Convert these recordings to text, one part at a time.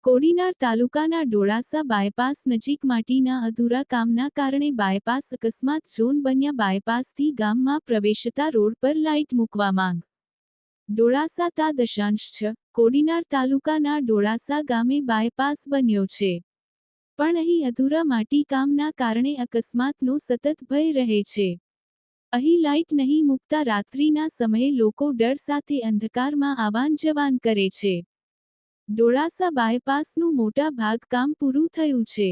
કોડીનાર તાલુકાના ડોળાસા બાયપાસ નજીક માટીના અધૂરા કામના કારણે બાયપાસ અકસ્માત ઝોન બન્યા. બાયપાસથી ગામમાં પ્રવેશતા રોડ પર લાઇટ મૂકવા માંગ. ડોળાસા તા .6 કોડીનાર તાલુકાના ડોળાસા ગામે બાયપાસ બન્યો છે, પણ અહીં અધૂરા માટી કામના કારણે અકસ્માતનો સતત ભય રહે છે. અહીં લાઇટ નહીં મૂકતા રાત્રિના સમયે લોકો ડર સાથે અંધકારમાં આવાન જવાન કરે છે. ડોળાસા બાયપાસનું મોટા ભાગ કામ પૂરું થયું છે,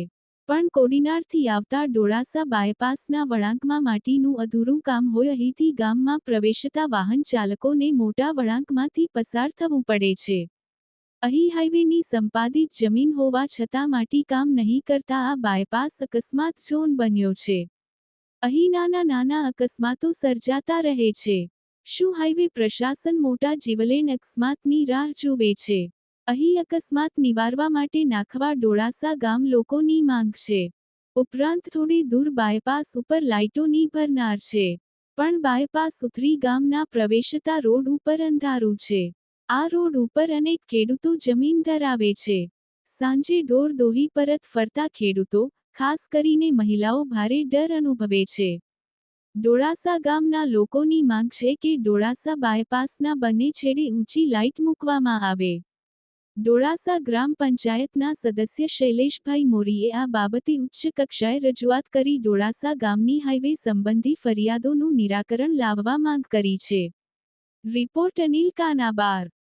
પણ કોડીનારથી આવતા ડોળાસા બાયપાસના વળાંકમાં માટીનું અધૂરું કામ હોય. અહીંથી ગામમાં પ્રવેશતા વાહન ચાલકોને મોટા વળાંકમાંથી પસાર થવું પડે છે. અહીં હાઈવેની સંપાદિત જમીન હોવા છતાં માટી કામ નહીં કરતા આ બાયપાસ અકસ્માત ઝોન બન્યો છે. અહીં નાના નાના અકસ્માતો સર્જાતા રહે છે. શું હાઈવે પ્રશાસન મોટા જીવલેણ અકસ્માતની રાહ જુએ છે? અહીં અકસ્માત નિવારવા માટે નાખવા ડોળાસા ગામ લોકોની માંગ છે. ઉપરાંત થોડી દૂર બાયપાસ ઉપર લાઇટોની ભરનાર છે, પણ બાયપાસ ઉતરી ગામના પ્રવેશતા રોડ ઉપર અંધારું છે. આ રોડ ઉપર અનેક ખેડૂતો જમીન ધરાવે છે. સાંજે ઢોર દોહી પરત ફરતા ખેડૂતો, ખાસ કરીને મહિલાઓ ભારે ડર અનુભવે છે. ડોળાસા ગામના લોકોની માંગ છે કે ડોળાસા બાયપાસના બંને છેડે ઊંચી લાઇટ મૂકવામાં આવે. ડોળાસા ગ્રામ પંચાયતના સદસ્ય શૈલેષભાઈ મોરીએ આ બાબતે ઉચ્ચ કક્ષાએ રજૂઆત કરી ડોળાસા ગામની હાઈવે સંબંધી ફરિયાદોનું નિરાકરણ લાવવા માંગ કરી છે. રિપોર્ટ અનિલ કાનાબાર.